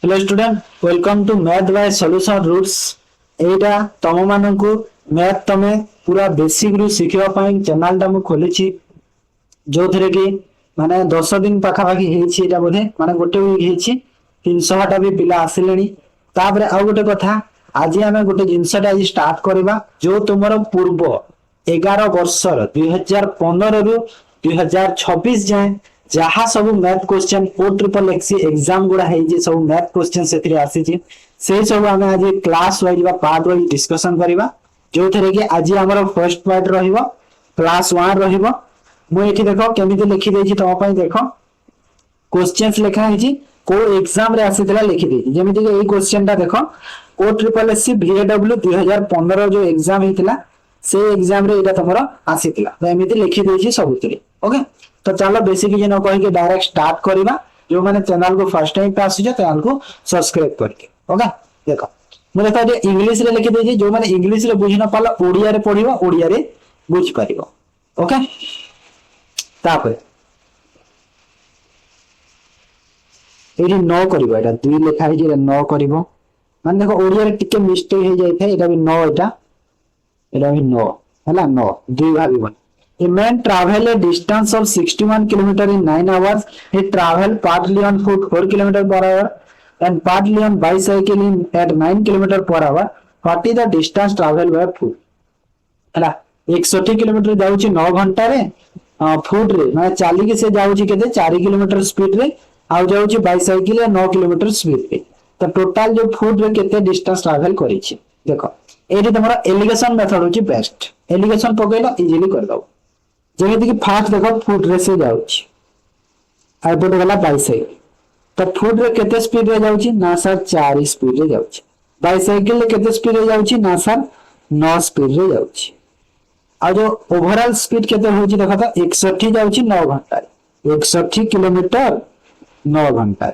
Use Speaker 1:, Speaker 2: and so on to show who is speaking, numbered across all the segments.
Speaker 1: Hello student welcome to math by solution roots एटा तम मानकु math तमे पूरा बेसिक रु शिखिबा पई चैनल टा मु खोलिछि जो थरे कि माने 10 दिन पाखा पाखी हेछि एटा बोधे माने गोटे वीक हेछि 300 टा भी पिला आसिलेनी तापरे आ गोटे कथा आज आमे गोटे जिंसटा आज स्टार्ट करबा जो तुमरो पूर्व 11 वर्षर 2015 रु 2026 जाए जहाँ सब मैथ क्वेश्चन ओ ट्रिपल एक्सी एग्जाम गुड़ा है सब मैथ क्वेश्चन से आसी से सब आम आज class wise part wise discussion करबा जो थे कि आज आम फर्स्ट पार्ट रहिबो क्लास 1 रहिबो मु एठी देखो केमिति लिखि देछि तम पई देखो क्वेश्चंस लिखा है को एग्जाम रे आसीतला लिखि देछि जेमिति कि ए क्वेश्चन ता देखो ओ ट्रिपल एससी VAW 2015 जो एग्जाम हेतिला से एग्जाम रे एटा तमरो आसीतला तो एमिति लिखि देछि सबुतरे ओके तो चलो बेसिक किसी न कह के डायरेक्ट स्टार्ट करवा जो मैंने चैनल को फर्स्ट टाइम पे आसी चैनल को सब्सक्राइब करके ओके देखो मैं देखो ये इंग्लिश रे लिखि देछि जो मैंने इंग्लिश रे बुझि न पाला ओडिया रे पढिबो ओडिया रे बुझ पारिबो ओके तापर एरी न करबो एटा दुई लेखा है जे न करबो माने देखो ओडिया रे टिके मिस्टेक हो जाय थे एटा भी न एटा भी न हला न दुई भाबिबो A man travel a distance of 61 km in 9 hours. He travel partly on foot 4 km per hour and partly on bicycle in at 9 km per hour. What is the distance travel by foot? हला 160 km जाउची 9 घंटा रे foot रे माने चाली के से जाउची केते 4 km स्पीड रे आउ जाउची बाइसाइकिल रे 9 km स्पीड रे तो टोटल जो फुट रे केते डिस्टेंस ट्रैवल करी छी देखो एठी तमरा एलिगेशन मेथड होची बेस्ट एलिगेशन पकैलो इजीली कर दो जेमिति कि फास्ट देखो फुट रे से जाउची आ बोट गला बाइसाइकिल तो फुट रे केते स्पीड रे जाउची ना सर 4 स्पीड रे जाउची बाइसाइकिल रे केते स्पीड रे जाउची ना सर 9 स्पीड रे जाउची आ जो ओवरऑल स्पीड केते होची देखो तो 61 जाउची 9 घंटा 61 किलोमीटर 9 घंटा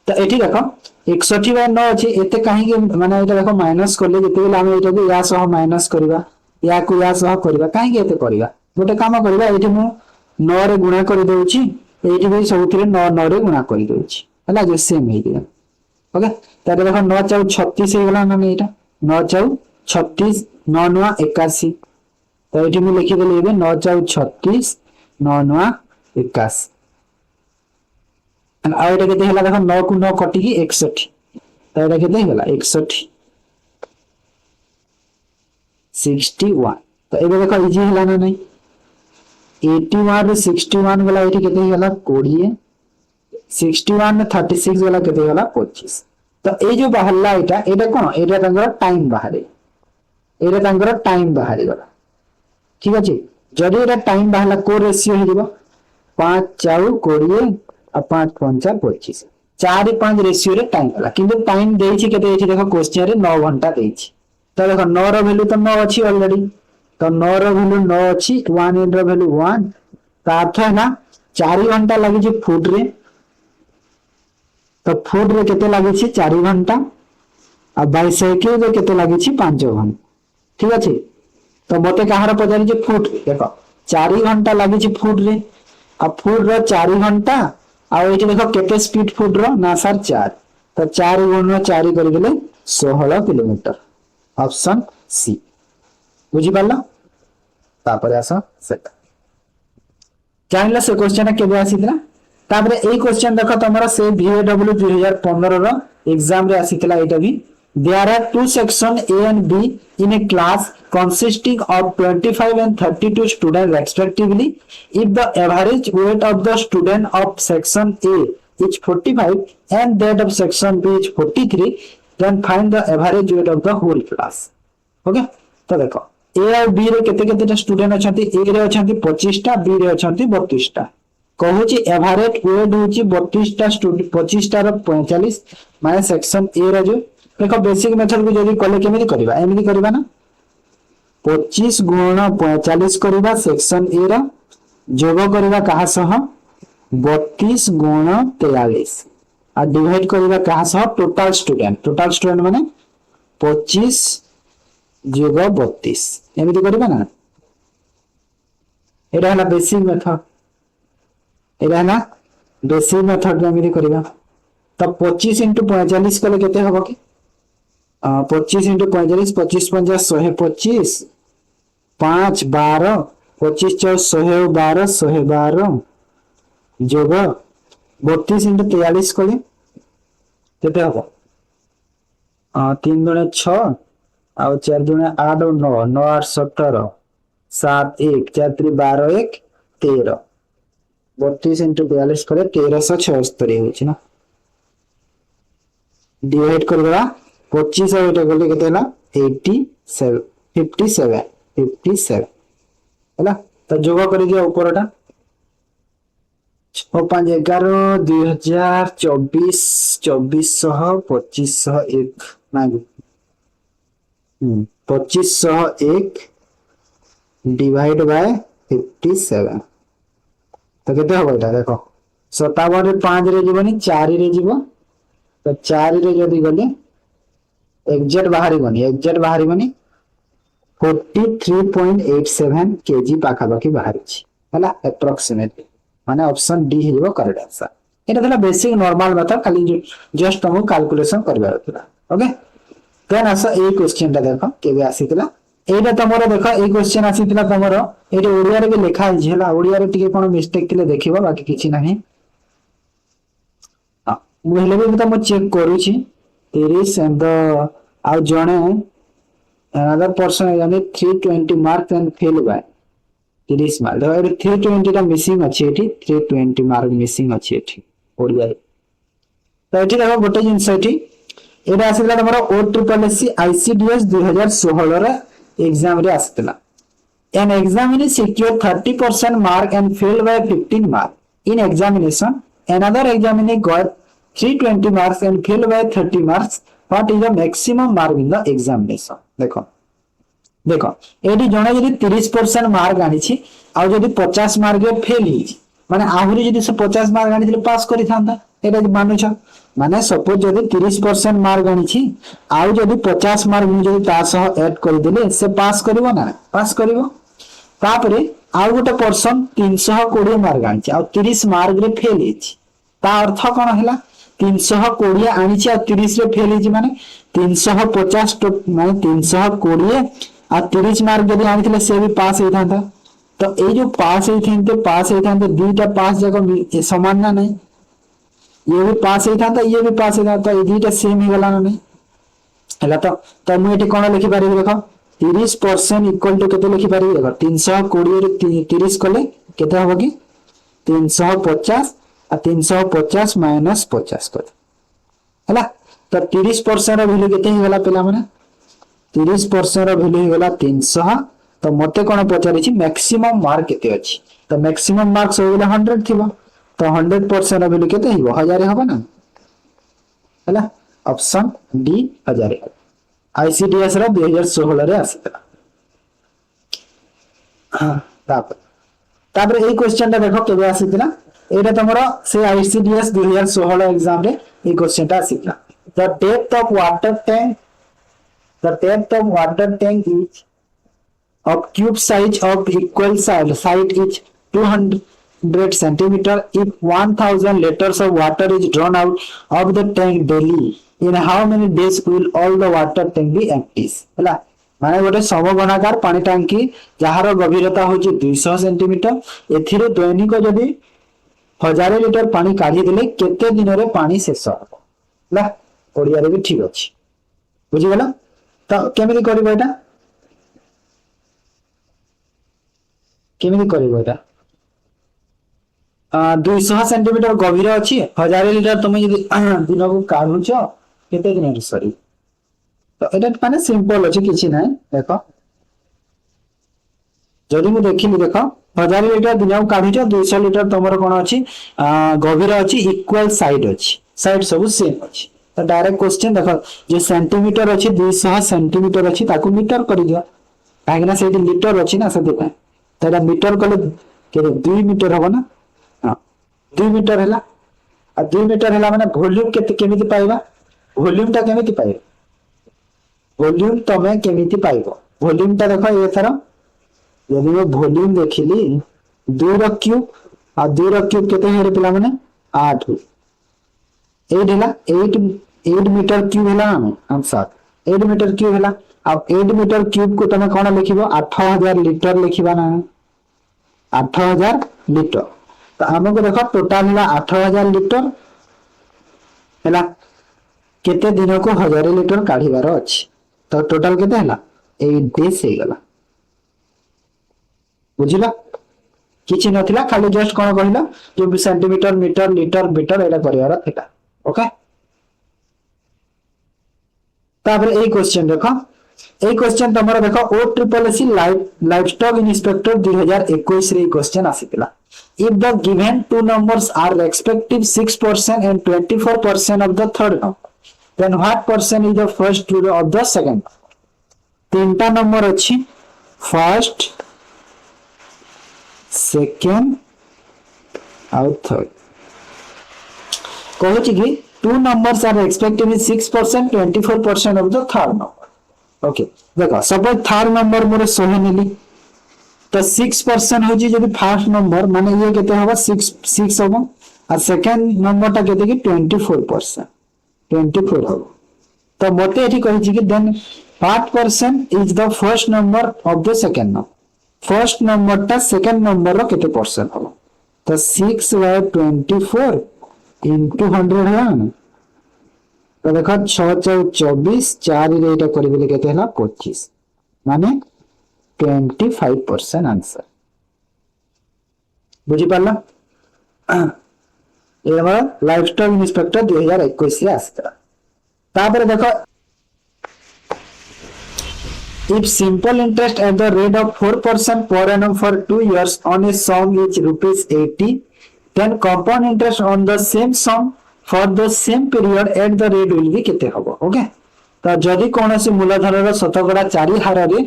Speaker 1: तो एठी देखो 61 बाय 9 अछि एते काहे कि माने एटा देखो माइनस करले जते बेला हम एटा को या सह माइनस करबा या को या सह करबा काहे कि एते करबा गोटे काम करबा एठी मु 9 रे गुणा कर देउची एठी भी सबथिरे 9 9 रे गुणा कर देउची हला जे सेम हे दिया ओके तारे देखो 9 4 36 हे गला ना एटा 9 4 36 9 9 81 तो एठी मु लिखि देले एबे 9 4 36 9 9 81 एंड आ एटा केते हला देखो 9 को 9 कटि की 61 तो एटा केते हला 61 61 तो एबे देखो इजी हला ना नहीं 81 रे 61 वाला एठी केते हला 20 61 में 36 वाला केते हला 25 तो ए जो बाहरला एटा कोन एटा तंगर टाइम बाहरे एटा तंगर टाइम बाहरे गला ठीक अछि जदि एटा टाइम बाहरला को रेशियो हे दिबो 5 4 20 आ 5 5 25 4 5 रेशियो रे टाइम वाला किंतु टाइम देछि केते एठी देखो क्वेश्चन रे 9 घंटा देछि तो देखो 9 रो वैल्यू तो 9 अछि ऑलरेडी तो 9 रो वैल्यू 9 अछि 1 इन रो वैल्यू 1 का अर्थ है ना 4 घंटा लागि जे फुट रे तो फुट रे केते लागि छि 4 घंटा आ बाइसाइकिल रे केते लागि छि 5 घंटा ठीक अछि तो मते कहार पजारी जे फुट देखो 4 घंटा लागि छि फुट रे आ फुट रो 4 घंटा आ एठी देखो केते स्पीड फुट रो ना सर 4 तो 4 गुणन 4 करि गेले 16 किलोमीटर ऑप्शन सी बुझी पाला तापर आसा सेट जानला से क्वेश्चन केबे आसीतला तापर ए क्वेश्चन देखो तमरा से VAW 2015 रो एग्जाम रे आसीतला एटा भी there are two section A and B in a class consisting of 25 and 32 students respectively if the average weight of the student of section A is 45 and that of section B is 43 then find the average weight of the whole class okay तो देखो A और B रे केते केते student अछंती A रे अछंती 25 टा B रे अछंती 32 टा कहूची एवरेज वेट होची 32 टा स्टूडेंट 25 टा रो 45 माने सेक्शन A रे जो देखो बेसिक मेथड को जदी कले केमिति करबा एमिति करबा ना 25 गुण 45 करबा सेक्शन A रा जोग करबा कहा सह 32 गुण 43 आ डिवाइड करबा कहा सह टोटल स्टूडेंट माने 25 जोग 32 एमिति करबा ना एटा हला बेसिक मेथड एटा ना बेसिक मेथड एमिति करबा तो 25 इंटू 45 कले केते हबो कि 25 इंटू 45 25 50 125 5 12 25 4 112 112 जोग 32 इंटू 43 कले केते हबो 3 दुणे 6 और 4 दुणे 8 और 9 9 8 17 7 1 4 3 12 1 13 32 इंटू 42 कले 1376 होची ना डिवाइड कर देला 25 और एटा कले केते हला 87 57 57 हला तो जोग कर दिया ऊपरटा 6 5 11 2024 2400 2501 मांग 2501 डिवाइड बाय 57 तो केते हो एटा देखो 57 रे 5 रे जीवनी 4 रे जीव तो 4 रे जदी गले एग्जैक्ट बाहरी बनी 43.87 केजी पाखा बाकी बाहर छी हला अप्रोक्सीमेटली माने ऑप्शन डी हिजो करेक्ट आंसर एटा थला बेसिक नॉर्मल मेथड खाली जस्ट हम कैलकुलेशन करबा थला ओके देन आसा ए क्वेश्चन ता देखो केबे आसीतला एटा तमरो देखो ए क्वेश्चन आसीतला तमरो एटा ओडिया रे भी लिखा है हला ओडिया रे टिके कोन मिस्टेक थिले देखिबो बाकी किछि नाही मु हेले भी तो चेक करू छी 30 एंड आउ जणे another person यानी 320 mark and fail by 30 mark तो 320 टा मिसिंग अछि एठी 320 मार्क मिसिंग अछि एठी ओडिया तो एठी देखो गोटे जिंस एठी एटा आसीला हमर ओ ट्रिपल एससी आईसीडीएस 2016 रे एग्जाम रे आसीतला an examiner secured 30% mark and failed by 15 mark in examination another examiner got 320 marks and failed by 30 marks what is the maximum mark in the examination देखो देखो एडी जणे जदी 30% mark आनी छी आ जदी 50 mark रे फेल ही माने आहुरी जदी से 50 मार्क आनी थिले पास करि थांता एटा मानु छ माने सपोज जदी 30% मार्क आनी छी आ जदी 50 मार्क मु जदी ता सह ऐड कर देले से पास करिवो ना पास करिवो तापरे आ गोटे पर्सन 320 मार्क आनी छी आ 30 मार्क रे फेल ही ता अर्थ कोन हैला 320 आनी छी आ 30 रे फेल ही माने 350 माने 320 आ 30 मार्क जदी आनी थिले से भी पास होई थांता तो ए जो पास होई थांते दुईटा पास जगह समान ना नहीं ये भी पास होई थांता ये भी पास होई थांता ए दुईटा सेम ही गला ना नहीं हला तो मु एठी कोन लिखि पारि देखो 30% इक्वल टू केते लिखि पारि देखो 320 रे 30 कले केते होबो कि 350 आ 350 माइनस 50 कर हला तो 30% रो वैल्यू केते हिगला पिला माने 30% रो वैल्यू हिगला 300 तो मते कोन पचारि छी मैक्सिमम मार्क केते अछि तो मैक्सिमम मार्क्स हो गेला 100 थिबो तो 100% रो वैल्यू केते हिबो 1000 हबो ना हला ऑप्शन डी 1000 आईसीडीएस रो 2016 रे आसीतला हां तापर ए क्वेश्चन ता देखो केबे आसीतला एटा तमरो से आईसीडीएस 2016 एग्जाम रे ए क्वेश्चन ता आसीतला the depth of water tank is of cube size of equal side is 200 centimeter if 1000 liters of water is drawn out of the tank daily in how many days will all the water tank be empty हला माने गोटे समगोणाकार पानी टांकी जहार गभीरता होची 200 centimetre एथिरो दैनिक जदी 1000 litre पानी काढी देले केते दिन रे पानी शेष हो ला ओडिया रे भी ठीक अछि बुझि गेला तो केमिति करबो एटा केमिति करबो एटा 200 सेंटीमीटर गभीर अछि 1000 लिटर तुम यदि दिन को काढुछ केते दिन रे सरी तो एटा माने सिंपल अछि किछि नै देखो जदि मु देखिली देखो 1000 लिटर दिन को काढुछ 200 लिटर तमरो कोन अछि गभीर अछि इक्वल साइड अछि साइड सब सेम अछि तो डायरेक्ट क्वेश्चन देखो जे सेंटीमीटर अछि 200 सेंटीमीटर अछि ताकू मीटर करि दियो काहेना सेठी लीटर अछि ना सदी पे तडा मीटर कले के 2 मीटर होबो ना हां 2 मीटर हैला आ 2 मीटर हैला माने वॉल्यूम केमिति पाइबा वॉल्यूम ता केमिति पाइबा वॉल्यूम तमे केमिति पाइबो वॉल्यूम ता देखो ए थरा यदि मैं वॉल्यूम देखिली 2 रो क्यूब आ 2 रो क्यूब केते हेरे पिला माने 8 8 ହେଲା 8 मीटर क्यूब ହେଲା ना आंसर 8 मीटर क्यूब ହେଲା अब 8 मीटर क्यूब को तमे कोन लिखिबो 8000 लीटर लिखिबा ना 8000 लीटर तो हमको देखो टोटल है 8000 लीटर है केते दिन को 1000 लीटर काढ़ीबार अछि तो टोटल केते हला 8 डेज हे गला बुझिला किछि नथिला खाली जस्ट कोन कहिला जो सेंटीमीटर मीटर लीटर मीटर एटा करिवार थिला ओके तापर ए क्वेश्चन देखो ए क्वेश्चन तमरा देखो O triple SC livestock inspector 2021 रे क्वेश्चन आसीतिला if the given two numbers are respective 6% and 24% of the third number then what percent is the first root of the second तीनटा number अछि first second और third कहूँ कि two numbers are respectively 6% 24% of the third number okay देखो suppose third number मोरे 16 नेली तो 6% हो जी जदी first number माने ये केते होबा 6 होबा और सेकंड नंबर ता केते कि 24% 24 हो तो मते एठी कहि कि then what percent is the first number of the second number first number ता सेकंड नंबर रो केते परसेंट हो तो 6 by 24 into 100 है ना तो देखो 6 24 4 रे एटा करिबे केते हला 25 माने 25% आंसर बुझी पाला ये हमारा लाइफ स्टॉक इंस्पेक्टर 2021 से आस्था तापर देखो if simple interest at the rate of 4% per annum for 2 years on a sum is rupees 80 then compound interest on the same sum for the same period at the rate will be केते होबो okay तो जदी कोनोसी मूलधन रो शतकड़ा 4 हार रे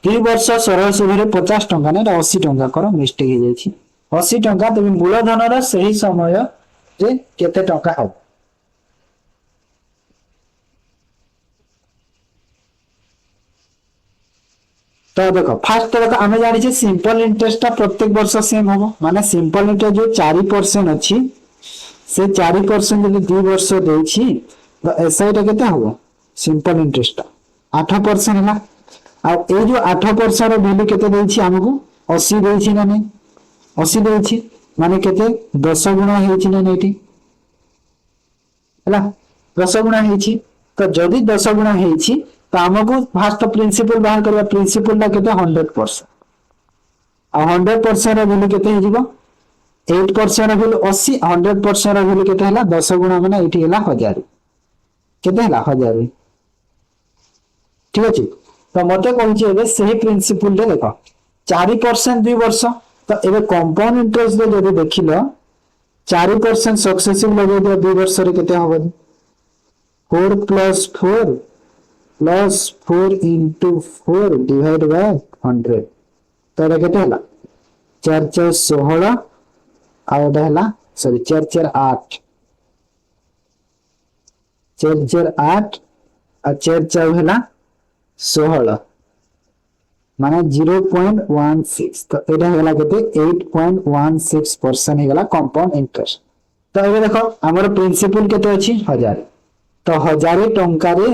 Speaker 1: 2 वर्ष सरल सुधरे 50 टंका ने 80 टंका करो मिस्टेक हे जाई छी 80 टंका तबे मूलधन रो सही समय जे केते टंका हो तो देखो फास्ट देखो आमे जानि छी सिंपल इंटरेस्ट ता प्रत्येक वर्ष सेम होबो माने सिंपल इंटरेस्ट जो 4% अछि से 4% जदी 2 वर्ष देई छी तो एसआई ता केते होबो सिंपल इंटरेस्ट ता 8% हला आ ए जो 8% रो वैल्यू केते देई छी हमकु 80 देई छी ना नहीं 80 देई छी माने केते 10 गुणा हेई छी ना नेटी हला 10 गुणा हेई छी तो जदी 10 गुणा हेई छी तो हमको फास्ट प्रिंसिपल बाहर करबा प्रिंसिपल ला केते 100% आ 100% रो वैल्यू केते हे जीवो 8% रो वैल्यू 80 100% रो वैल्यू केते हला 10 गुणा माने एठी हला 1000 केते हला 1000 ठीक अछि तो मते कहू छी एबे सही प्रिंसिपल ले देखो 4% 2 वर्ष तो एबे कंपाउंड इंटरेस्ट दे जदि देखिलो 4% सक्सेसिव लगे दे 2 वर्ष रे केते होबो 4 + 4 plus 4 into 4 divided by 100 तो एटा केते हला 4 4 16 आ एटा हला सॉरी 4 4 8 4 4 8 आ 4 4 हला 16 माने 0.16 तो एटा हला केते 8.16% हे गला कंपाउंड इंटरेस्ट तो एबे देखो हमर प्रिंसिपल केते अछि 1000 तो 1000 टंका रे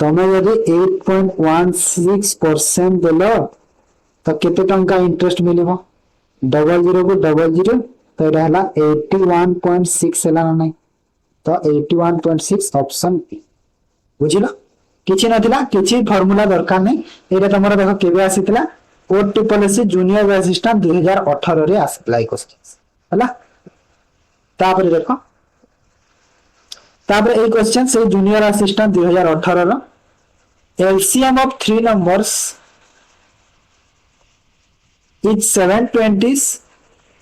Speaker 1: तमे यदि 8.16% देलो तो केते टंका इंटरेस्ट मिलिबो 00 को 00 तो एटा हला 81.6 हला नै तो 81.6 ऑप्शन बी बुझिलो किछि नथिला किछि फार्मूला दरकार नै एटा तमरा देखो केबे आसीतला ओ ट्रिपल एस जूनियर असिस्टेंट 2018 रे आसीतला ई क्वेश्चन हला तापर देखो तापर ए क्वेश्चन से जूनियर असिस्टेंट 2018 रो LCM of 3 numbers is 720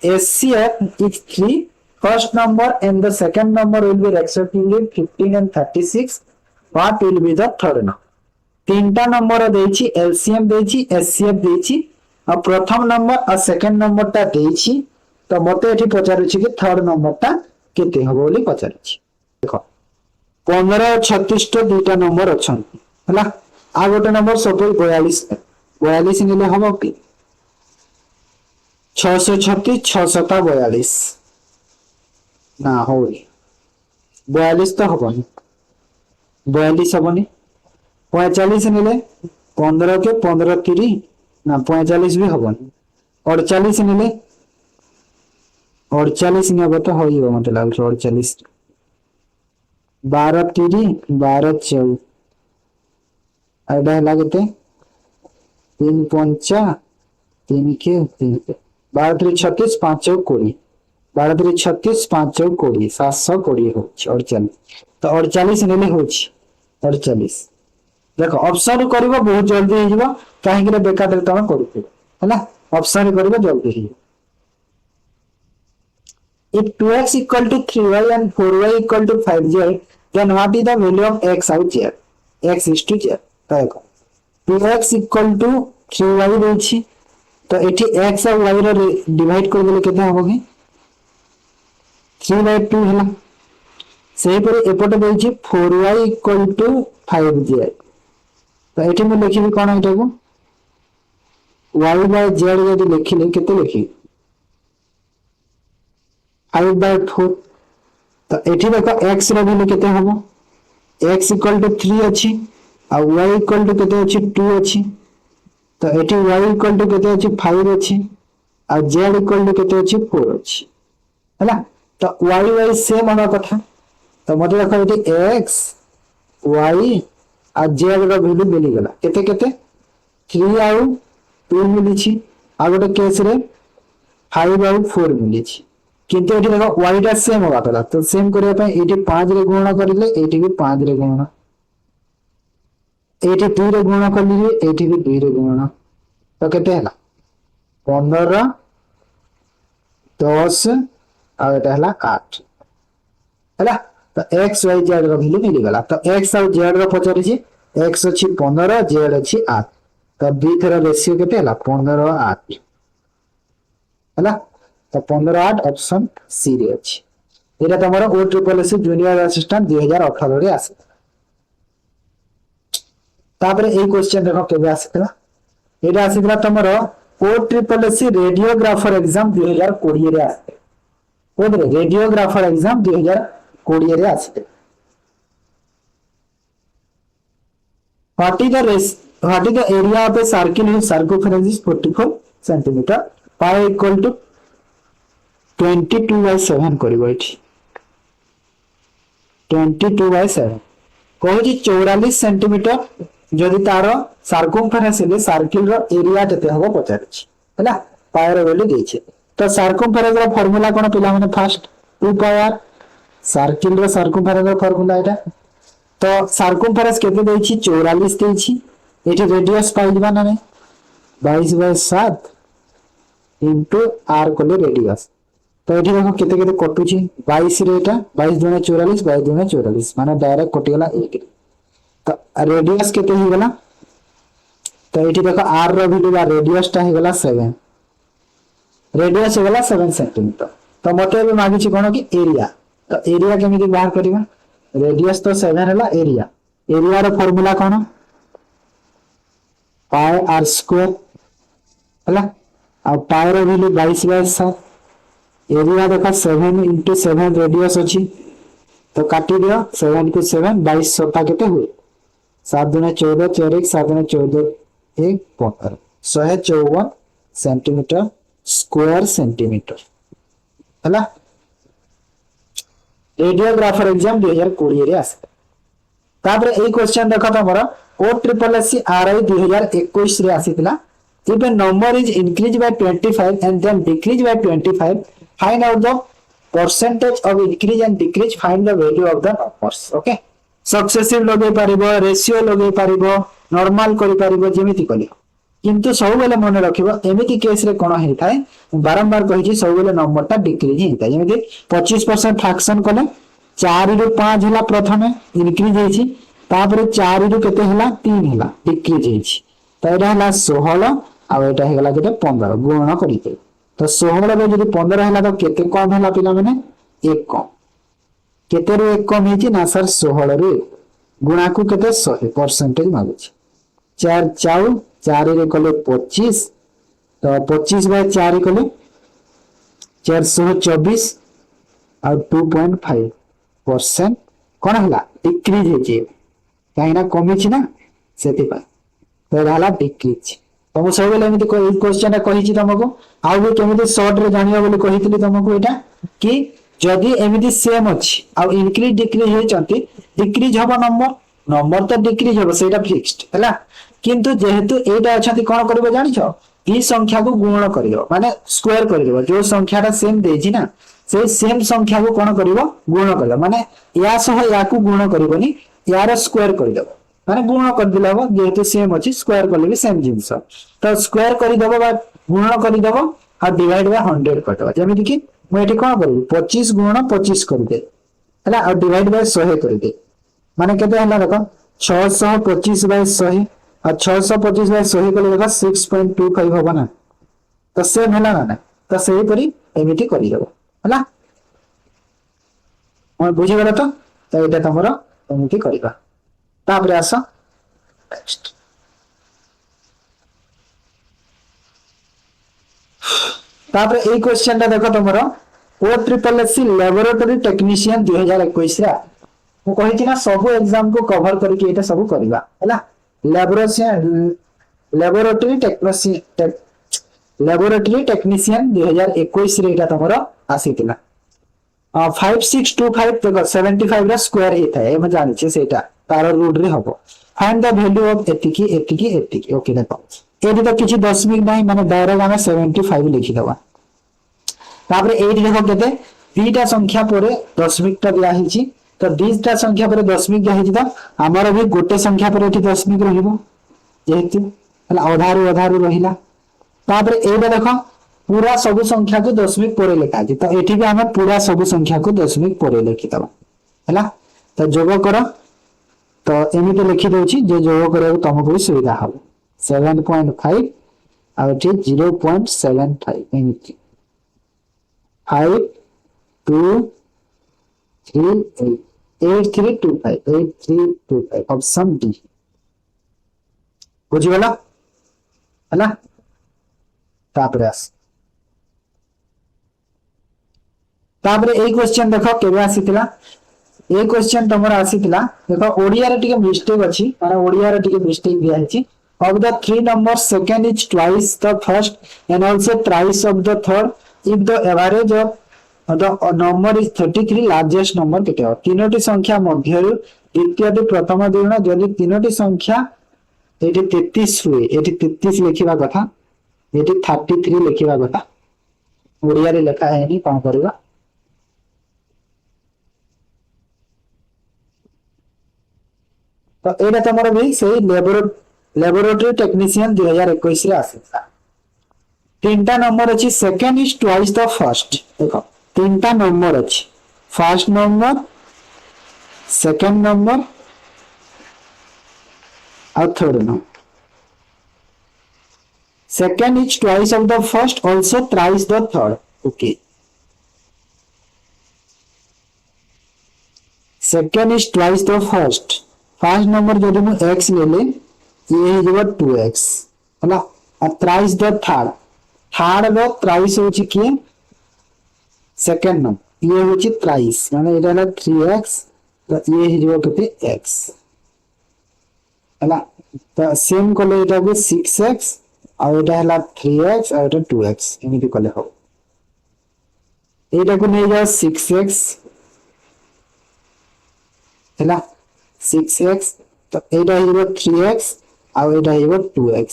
Speaker 1: SCF is 3 first number and the second number will be respectively 15 and 36 what will be the third number तीनटा नंबर देछि एलसीएम देछि एचसीएफ देछि आ प्रथम नंबर आ सेकंड नंबर ता देछि तो मते एठी पचारु छी कि थर्ड नंबर ता केते हबो बोली पचारु छी देखो 15 36 तो दुटा नंबर अछन हला आ गोटे नंबर सपोज 42 नेले हबो कि 636 642 ना होई 42 तो हबनी 42 हबनी 45 नेले 15 के 15 3 ना 45 भी हबनी 48 नेले 48 नेब तो हो मत लगे 48 12 3 12 14 एटा है के 3 5 3 के 3 12 3 36 5 4 20 12 3 36 5 4 20 720 हो 48 तो 48 नेले हो 48 देखो ऑप्शन करबो बहुत जल्दी हो जिवो काहे कि बेकार तुम करू हैला ऑप्शन करबो जल्दी हो if 2x equal to 3y and 4y equal to 5z then what is the value of x out z x is to z तो देखो 2x equal to 3y देछि तो एठी x और y रो डिवाइड कर देले केते होबो कि 3/2 हैला सेही पर एपटे देछि 4y equal to 5z तो एठी मैं लिखिबी कोन एटा को y by z यदि लिखिले केते लिखिबी 5/4 तो एठी देखो x रो वैल्यू केते हबो x इक्वल टू 3 अछि आ y इक्वल टू केते अछि 2 अछि तो एठी y इक्वल टू केते अछि 5 अछि आ z इक्वल टू केते अछि 4 अछि हैला तो y सेम होना कथा तो मते देखो एठी x y आ z रो वैल्यू मिली गला केते केते 3 आ 2 मिली छी आ गोटे केस रे 5 आ 4 मिली छी किंतु एठी देखो y टा सेम होगा था तो सेम करिया पे एठी 5 रे गुणा करिले एठी भी 5 रे गुणा एठी 2 रे गुणा करिले एठी भी 2 रे गुणा तो केते हला 15 10 आ एटा हला 8 हला तो x y z रो वैल्यू मिली गला तो x और z रो पचारि छी x अछि 15 z अछि 8 तो दुई थरा रेशियो केते हला 15 8 हला तो 15 8 ऑप्शन सी रे अछि एटा तमरो O triple S junior assistant 2018 रे आसे तापर ए क्वेश्चन देखो केबे आसीतला एटा आसीतला तमरो O triple S radiographer exam 2020 रे आसे ओदरे रेडियोग्राफर एग्जाम 2020 रे आसे what is the area of a circle whose circumference is 44 centimeter pi equal to 22/7 करिवो एठी 22/7 कहूची 44 सेंटीमीटर जदि तार सर्कमफेरेंस ले सर्किल रो एरिया केते हबो पचारछि हैला पायर वैल्यू देछि तो सर्कमफेरेंस रो फार्मूला कोन पिला माने फर्स्ट 2 पावर सर्किल रो सर्कमफेरेंस रो फार्मूला एटा तो सर्कमफेरेंस केते देछि 44 देछि एठी रेडियस पाइबा ना नै 22/7 इनटू r कोले रेडियस तो ये देखो केते केते कटुची 22 रे एटा 22 दुने 44 22 दुने 44 माने डायरेक्ट कटि गला 1 तो रेडियस केते ही गला तो ये देखो r रो वैल्यू बा रेडियस ता ही गला 7 रेडियस गला 7 सेंटीमीटर तो मते भी मागी छी कोन कि एरिया तो एरिया केमिति बाहर करबा रेडियस तो 7 हला एरिया एरिया रो फार्मूला कोन पाई r स्क्वायर हला आ पाई रो वैल्यू 22/7 एरिया देखो 7 into 7 रेडियस अछि तो काटी दियो 7 को 7 22 सता केते हुए 7 दुने 14 4 1 7 दुने 14 1 15 154 सेंटीमीटर स्क्वायर सेंटीमीटर हला रेडियोग्राफर एग्जाम 2020 रे आसे तापर ए क्वेश्चन देखो तमरा ओ ट्रिपल एस आरआई 2021 रे आसीतला if a number is increased by 25 and then decreased by 25 find out the percentage of increase and decrease find the value of the numbers okay successive लगे पारिबो ratio लगे पारिबो normal करि पारिबो जेमिति कली किंतु सब बेले मन रखिबो एमिति केस रे कोन हे थाए बारंबार कहि छी सब बेले नंबर ता डिक्रीज हे थाए जेमिति 25% फ्रैक्शन कले 4 रु 5 हला प्रथमे इंक्रीज हे छी तापर 4 रु केते हला 3 हला डिक्रीज हे छी तो एटा हला 16 आ एटा हे गला केते 15 गुणन करिते तो 16 रे जदि 15 हला तो केते कम हला पिला माने 1 कम केते रे 1 कम हेची ना सर 16 रे गुणा को केते 100 परसेंटेज मागु छी 4 चाउ 4 रे कले 25 तो 25/4 कले 424 और 2.5% कौन है डिक्रीज है कहीं कमी ना से तो ये डिक्रीज तो मुझे सब एमती क्वेश्चन कही तुमको आउ भी केमी सर्ट रे जाना बोली कही तुमको यहाँ कि जदि एमती सेम अच्छी आउ इनक्रीज डिक्रीज होती डिक्रीज हम नंबर नंबर तो डिक्रीज हम से फिक्सड है किंतु जेहेतु एटा अच्छा कौन कर जानिछ ई संख्या को गुणन कर माने स्क्वायर कर जो संख्याटा सेम देछि ना से सेम संख्या को कौन कर गुण कर माने या सह या को गुण करबनी यार स्क्वायर कर दो माने गुण कर दिला हो जेहेतु सेम अछि स्क्वायर करले भी सेम जिंस तो स्क्वायर कर दबो बा गुण कर दबो आ डिवाइड बाय 100 कर दबो जेमि कि मैं एठी कोन करबी 25 गुण 25 कर दे हला आ डिवाइड बाय 100 कर दे माने केते हला देखो 625 बाय 100 आ 625 बाय 100 कले देखो 6.25 होबा ना तो सेम हला ना तो सेही परी एमिति करि दबो हला मैं बुझी गला तो एटा तमरो एमिति करबा तापरे आस नेक्स्ट तापरे ए क्वेश्चन ता देखो तमरो O triple SC laboratory technician 2021 रा मु कहि छी ना सब एग्जाम को कवर करके एटा सब करबा हैला लैबोरेटरी टेक्नीशियन 2021 रे एटा तमरो आसीतिला 5625 देखो 75 रा स्क्वायर हेता है हम जानि छी सेटा तार रूट रे हबो फाइंड द वैल्यू ऑफ एतिकी ओके देखो एडी तो किछि दशमिक नाही माने डायरेक्ट हम 75 लिखि दबा तापर एडी देखो केते तीटा संख्या परे दशमिक ता दिया हिची तो 20 टा संख्या परे दशमिक दिया हिची त हमर भी गोटे संख्या परे एठी दशमिक रहिबो जेहेतु हला आधारु रहिला तापर एडा देखो पूरा सब संख्या को दशमिक परे लिखा अछि तो एठी भी हम पूरा सब संख्या को दशमिक परे लिखि दबा हला तो जोग करो तो एमिति लिखि दोछि जे जोग करे तुमको भी सुविधा हो 7.5 और 0.75 एमिति 5 2 3 8325 ऑप्शन डी बुझी गला है ना तापरे आस तापरे ए क्वेश्चन देखो केबे आसीतिला ए क्वेश्चन तमर आसीतिला देखो ओडिया रे टिके मिस्टेक अछि माने ओडिया रे टिके मिस्टेक दिया अछि of the three numbers second is twice the first and also thrice of the third if the average of the number is 33 largest number केते हो तीनोटी संख्या मध्यरु द्वितीयटी प्रथम दुगुण जदि तीनोटी संख्या एठी 33 हुए एठी 33 लिखिबा कथा एठी 33 लिखिबा कथा ओडिया रे लिखा है नि कोन करबा तो एटा तमरो भी सही लैबोरेटरी टेक्नीशियन 2021 रे आसीता तीनटा नंबर अछि second is twice the first देखो तीनटा नंबर अछि फर्स्ट नंबर सेकंड नंबर और third number second is twice of the first also thrice the third okay second is twice the first number जदि मु x ले ले ये हे जब 2x हला और थ्राइस द थर्ड रो थ्राइस होची के सेकंड नंबर ये होची थ्राइस माने एटा है 3x तो ये हे जब केते x हला तो सेम कोले एटा भी 6x और एटा हला 3x और एटा 2x एमिति कोले हो एटा को नै जा 6x हला 6x तो एटा हिबो 3x और एटा हिबो 2x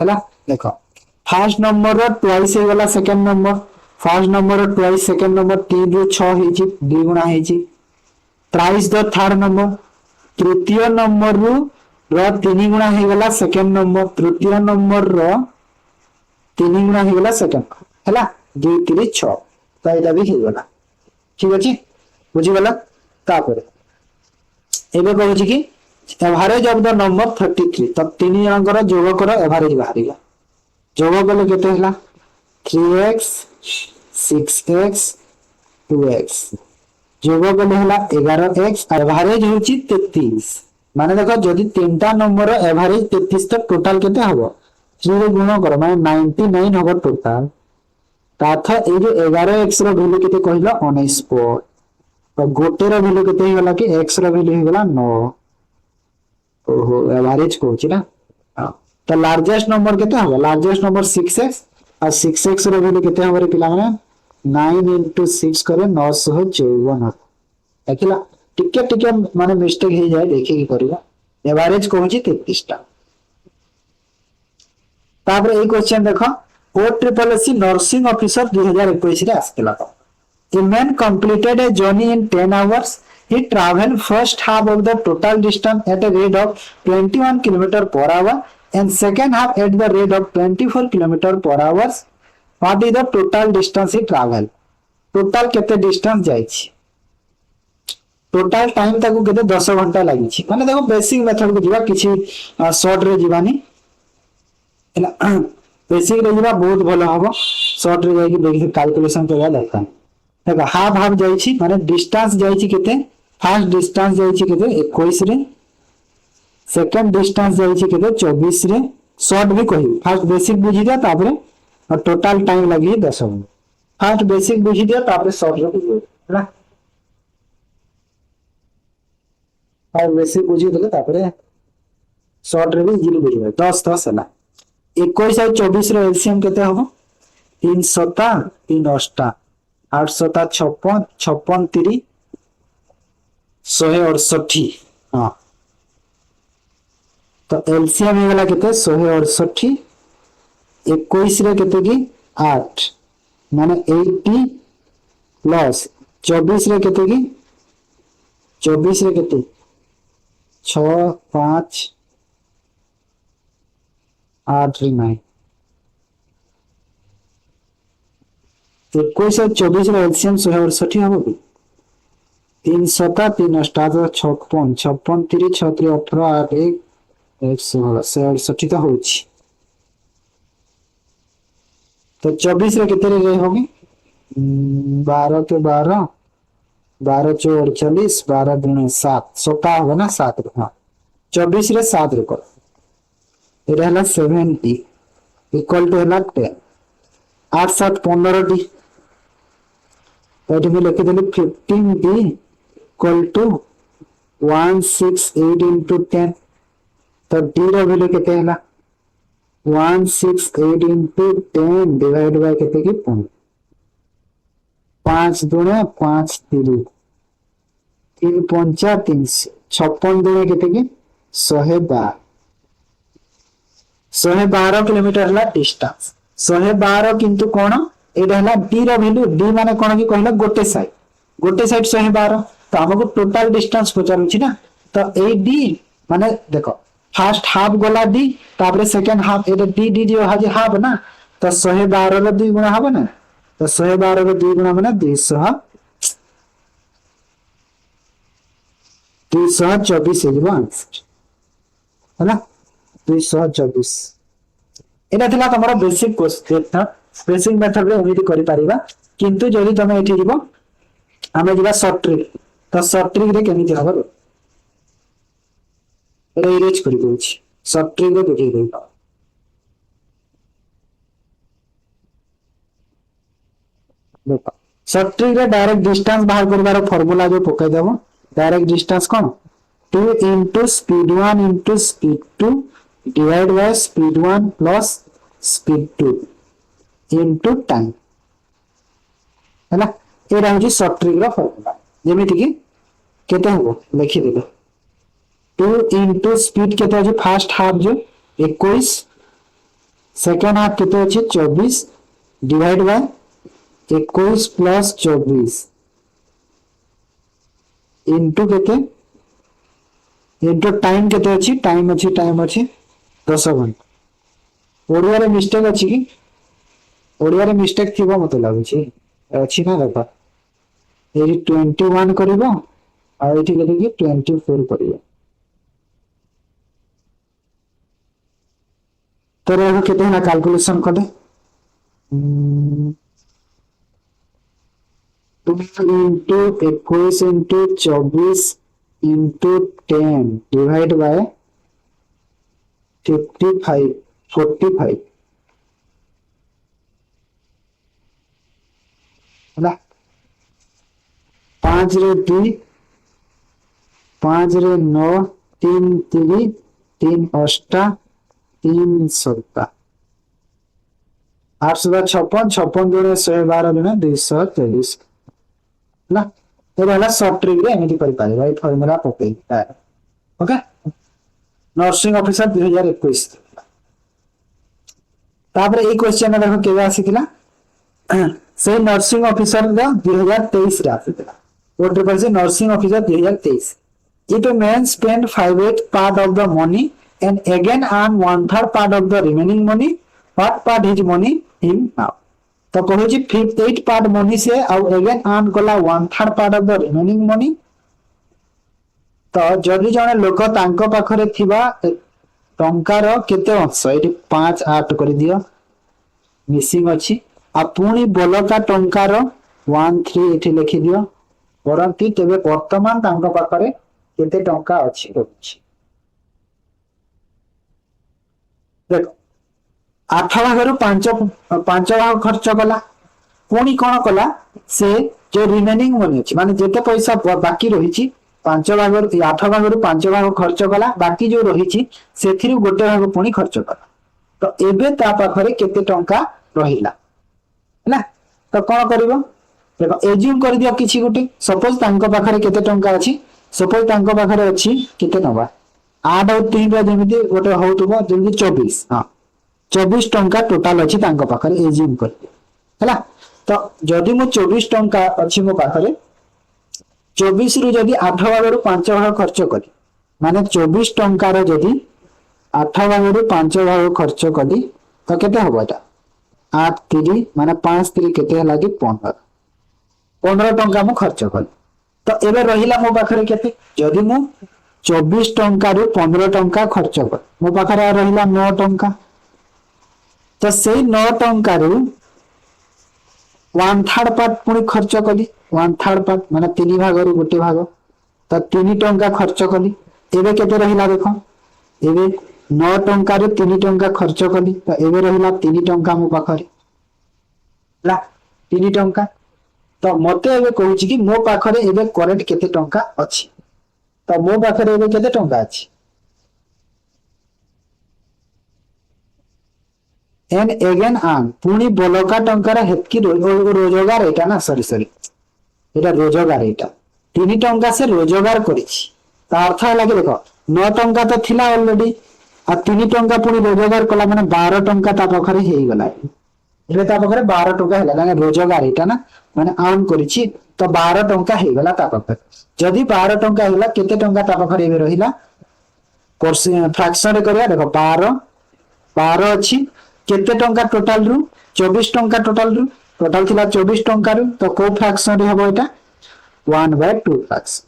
Speaker 1: हला देखो फर्स्ट नंबर रो ट्वाइस हे वाला सेकंड नंबर फर्स्ट नंबर रो ट्वाइस सेकंड नंबर 3 रो 6 हेची 2 गुणा हेची थ्राइस द थर्ड नंबर तृतीय नंबर रो 3 गुणा हे वाला सेकंड नंबर तृतीय नंबर रो 3 गुणा हे वाला सेकंड हला 2 3 6 तो एटा भी हे वाला ठीक अछि बुझी गला तापर एबे कहूची कि एवरेज ऑफ द नंबर 33 तब तीन जनकर जोग कर एवरेज बाहरिला जोग कले केते हला 3x 6x 2x जोग कले हला 11x एवरेज होची 33 माने देखो जदि तीनटा नंबर एवरेज 33 तो टोटल केते हबो 3 रे गुण कर माने 99 हबो टोटल ताथा ए जो 11x रो वैल्यू केते कहिलो 19 तो गोटे रो वैल्यू केते हिगला कि x रो वैल्यू हिगला 9। ओहो एवरेज कहूची ना। हाँ तो लार्जेस्ट नंबर केते हबो लार्जेस्ट नंबर 6x और 6x रो वैल्यू केते हबो रे पिला माने 9 into 6 करे 954 देखिला टिके टिके माने मिस्टेक हे जाए देखि की करबा एवरेज कहूची 33 टा। तापर ए क्वेश्चन देखो O triple S nursing officer 2021 रे आस्तेला तो a man completed a journey in 10 hours. He traveled first half of the total distance at a rate of 21 km per hour and second half at the rate of 24 km per hour. What is the total distance he traveled? Total केते distance जाइछि total time ताको केते 10 घंटा लागि छि माने देखो basic method को जिबा किछि शॉर्ट रे जिबानी बेसिक रे जिबा बहुत भलो हबो शॉर्ट रे जाई कि देखि कैलकुलेशन करबा दरकार देखो हाफ हाफ जाइछि माने डिस्टेंस जाइछि केते फर्स्ट डिस्टेंस जाइछि केते 21 रे सेकंड डिस्टेंस जाइछि केते 24 रे शॉर्ट भी कहि फर्स्ट बेसिक बुझि दिया तापरे और टोटल टाइम लागि 10 मिनट फर्स्ट बेसिक बुझि दिया तापरे शॉर्ट रे बुझिला और बेसिक बुझि देले तापरे शॉर्ट रे भी इजीली बुझिबे 10 10 हैला 21 और 24 रो एलसीएम केते हबो 3 सता 3 अष्टा 8 सता 56 56 3 168 हाँ तो एलसीएम हे गला केते 168 21 रे केते की 8 माने 80 प्लस 24 रे केते की 24 रे केते 6 5 8 रे 9 21 और 24 रो एलसीएम 168 हबो की 3 सता 3 अष्टा 56 56 3 6 3 18 8 1 168 तो होची तो 24 रे केते रे होगी 12 के 12 12 चौड़ 48 12 दूने 7 सता होगा ना 7 रे हाँ 24 रे 7 रे कर एटा हला 70 इक्वल टू हला 10 8 7 15 डी एटी में लिखि देली 15 डी इक्वल टू 168 into 10 तो डी रो वैल्यू केते हला 168 into 10 डिवाइड बाय केते की 5 दूने 5 3 3 पंचा 3 56 दूने केते की 112 112 किलोमीटर हला डिस्टेंस 112 किंतु कोन एटा हला डी रो वैल्यू डी माने कोन की कहला गोटे साइड 112 तो हमको टोटल डिस्टेंस पचारु छी ना तो ए डी माने देखो फर्स्ट हाफ गला डी तापरे सेकंड हाफ एटा डी डी जो हाजे हाफ ना तो 112 रो 2 गुना हबो ना तो 112 रो 2 गुना माने 224 हे जबो आंसर हैला 224 एटा थिला तमरो बेसिक क्वेश्चन था बेसिक मेथड रे एमिति करि परिबा किंतु जदि तमे एठी दिबो हमें दिबा शॉर्ट ट्रिक तो शॉर्ट ट्रिक रे केमिति हबो रे इरेज करि दोछि शॉर्ट ट्रिक रे देखि देबा देखो शॉर्ट ट्रिक रे डायरेक्ट डिस्टेंस बाहर करबार फार्मूला जो पकै देबो direct distance cone 2 into speed 1 into speed 2 divided by speed 1 plus speed 2 into time है ना ये रहउची शॉर्ट ट्रिक रो फार्मूला जेमिति कि केते हबो लिखि देबो 2 into speed केते अछि फर्स्ट हाफ जो 21 सेकंड हाफ केते अछि 24 डिवाइड बाय 21 प्लस 24 into केते into टाइम केते अछि टाइम अछि 10 घंटा ओडिया रे मिस्टेक अछि कि ओडिया रे मिस्टेक थिबो मते लागु छी अछि ना देखा एरी 21 करबो आ एठी केते कि 24 करबो तो रे केते ना कैलकुलेशन कर दे 2 into 21 into 24 into 10 divide by 55 45 है ना 5 रे 2 5 रे 9 3 3 3 अष्टा 3 सत्ता 856 56 दुणे 112 दुणे 223 ना ये वाला शॉर्ट ट्रिक रे एमिति करि पारे राइट फार्मूला पके ओके नर्सिंग ऑफिसर 2021 तापर ए क्वेश्चन देखो केबे आसीतिला से नर्सिंग ऑफिसर 2023 रे आसीतिला वो ट्रिपल से nursing officer 2023 if a man spend 5/8 part of the money and again earn 1/3 part of the remaining money what part his money him now तो कहू जी 5/8 part money से और again earn कला 1/3 part of the remaining money तो जदि जने लोक तांको पाखरे थिबा टंकार केते अंश एटी 5 8 कर दियो मिसिंग अछि आ पुनी बलका टंकार 1 3 एठी लिखि दियो परंतु तेबे वर्तमान तांको पाखरे केते टंका अछि अछि देखो 8 भागरु 5 भाग खर्च कला पुनी कोन कला से जो रिमेनिंग मनी अछि माने जेते पैसा बाकी रहिछि 5 भागरु 8 भागरु 5 भाग खर्च कला बाकी जो रहिछि सेथिरु गोटे भाग पुनी खर्च कला तो एबे ता पाखरे केते टंका रहिला हैला तो कोन करबो देखो एज्यूम कर दियो किछि गोटे सपोज तांको पाखरे केते टंका अछि सपोज तांको पाखरे अछि केते टंका 8 और 3 रा जेमिति गोटे होतबो जेमिति 24 हां 24 टंका टोटल अछि तांको पाखरे एज्यूम कर हैला तो जदि मो 24 टंका अछि मो पाखरे 24 रु जदि 8 भागरु 5 भाग खर्च करी माने 24 टंका रो जदि 8 भागरु 5 भाग खर्च करी तो केते होबो एटा 8 3 माने 5 3 केते हला कि 15 टंका मो खर्च करी तो एबे रहिला मो पाखरे केते जदि मो 24 टंका रु 15 टंका खर्च कर मो पाखरे रहिला 9 टंका तो सेई 9 टंका रु 1/3 पार्ट पुनी खर्च कली 1/3 पार्ट माने 3 भाग रु गोटे भाग तो 3 टंका खर्च कली एबे केते रहिला देखो एबे 9 टंका रु 3 टंका खर्च कली तो एबे रहिला 3 टंका मो पाखरे ला 3 टंका तो मते एबे कहूची कि मो पाखरे एबे करेक्ट केते टंका अछि तो मो पाखरे एबे केते टंका अछि एंड अगेन आन पुनी बलका टंकार हेतकी रोजगार एटा ना सॉरी एटा रोजगार एटा 3 टंका से रोजगार करिछि ता अर्थ है लागे देखो 9 टंका तो थिला ऑलरेडी आ 3 टंका पुनी रोजगार कला माने 12 टंका ता पाखरे हेई गला एबे ता पाखरे 12 टंका हैला ना रोजगार एटा ना माने आन करिछि तो 12 टंका हे गला ता पाखरे जदी 12 टंका हैला केते टंका ता पाखरे एबे रहिला फ्रैक्शन रे करिया देखो 12 अछि केते टंका टोटल रु 24 टंका टोटल थिला 24 टंका रु तो को फ्रैक्शन रे हबो एटा 1/2 फ्रैक्शन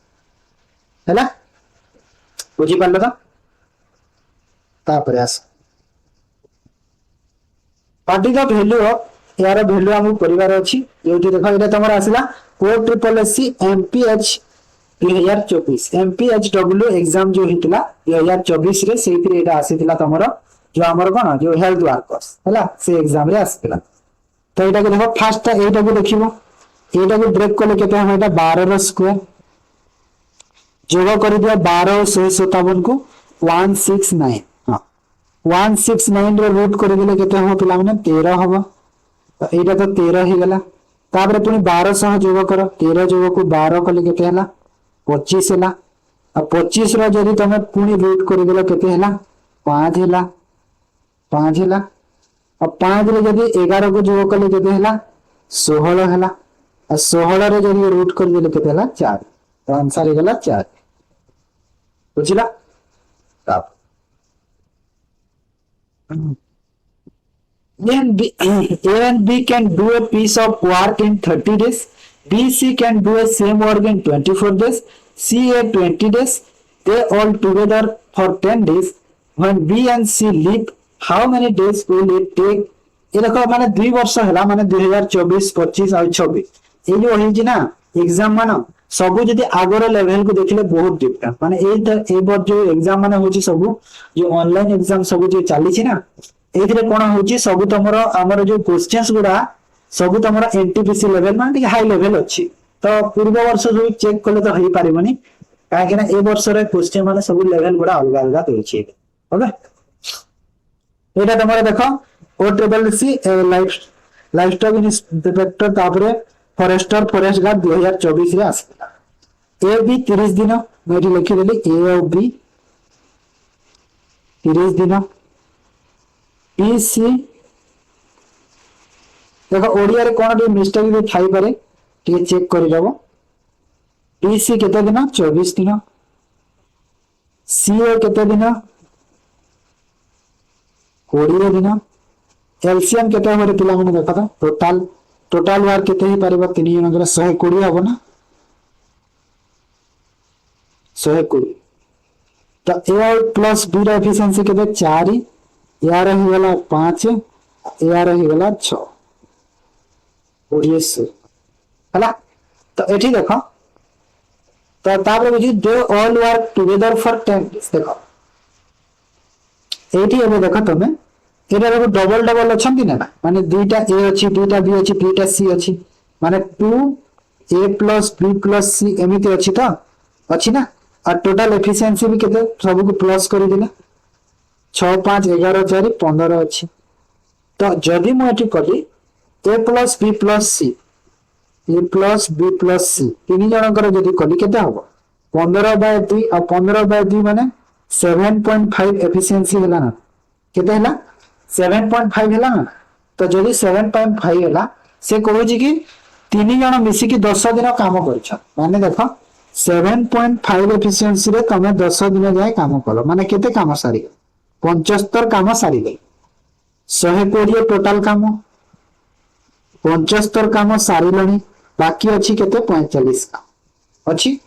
Speaker 1: हैला बुझी पालो तो तापर आस पार्टी द वैल्यू ऑफ यार वैल्यू हम परिवार अछि जेउटी देखो एटा तमरा आसिला code triple SC MPH 2024 MPHW exam जो हितला 2024 रे सेइतरे एटा आसीतिला तमरा जो हमर कोन जो हेल्थ वर्कर्स हैला से एग्जाम रे आसीतिला तो एटा को देखो फास्ट एटा को देखिबो एटा को ब्रेक करले केते हम एटा 12 रो स्क्वायर जोग कर दिया 12 और 157 को 169 हां 169 रे रूट कर दिले केते हम पिला माने 13 हबो तो एटा तो 13 हे गेला तापर पुनी 12 सह जोग कर 13 जोग को 12 कले केते हला 25 हला आ 25 रो जदी तमे पुनी रूट कर दिले केते हला 5 हला 5 हला और 5 रे जदी 11 को जोग कले केते हला 16 हला आ 16 रे जदी रूट कर दिले केते हला 4 तो आंसर हे गेला 4 बुझिला तब Then B, A and B can do a piece of work in 30 days. B, C can do a same work in 24 days. C, A 20 days. They all together for 10 days. When B and C leave, how many days will it take? ये देखो माने 2 वर्ष हला माने 2024 25 और 26 ए जो होई ना एग्जाम मानो सबु जदी आगोर लेवल को देखले बहुत डिफरेंट माने ए बार जो एग्जाम माने होची सबु जो ऑनलाइन एग्जाम सबु जो चाली छी ना एथिरे कोन होची सबु तमरो हमर जो क्वेश्चंस गुडा सबु तमरो एनटीपीसी लेवल माने हाई लेवल अछि तो पूर्व वर्ष जो चेक कले तो हो पारिबनी काहे ना ए वर्ष रे क्वेश्चन माने सब लेवल गुडा अलग अलग देछि ओके एटा तमरे देखो O triple C life livestock inspector तापरे फॉरेस्टर फॉरेस्ट गार्ड 2024 रे आसिला ए बी 30 दिन मैं लिखि देली ए और बी 30 दिन पी सी देखो ओडिया रे कोन टे मिस्टेक भी थाई पारे टे चेक करि दबो पी सी केते दिन 24 दिन सी ए केते दिन 20 दिन एलसीएम केते होरे पिला माने देखो तो टोटल वार केते ही पारिबो 3 जनकर 120 हबो ना 120 तो ए प्लस बी रो एफिशिएंसी केते 4 यार ही वाला 5 यार ही वाला 6 ओडीएस हला तो एठी देखो तो तापर बुझी they all work together for 10 days देखो एठी एबे देखो तमे एटा देखो डबल डबल अछंती ना माने दुईटा ए अछि दुईटा बी अछि दुईटा सी अछि माने 2 ए प्लस बी प्लस सी एमिति अछि तो अछि ना और टोटल एफिशिएंसी भी केते सब को प्लस कर दिला 6 5 11 4 15 अछि तो जदी मु एठी कली ए प्लस बी प्लस सी ए प्लस बी प्लस सी तीन जनकर जदी कली केते हबो 15/2 और 15/2 माने 7.5 एफिशिएंसी हला ना केते हला 7.5 हला ना तो जदी 7.5 हला से कहू जी कि तीन जन मिसी कि 10 दिन काम करछ माने देखो 7.5 एफिशिएंसी रे तमे 10 दिन जाय काम कलो माने केते काम सारी 75 काम सारी दे 120 टोटल काम 75 काम सारी लणी बाकी अछि केते 45 काम अछि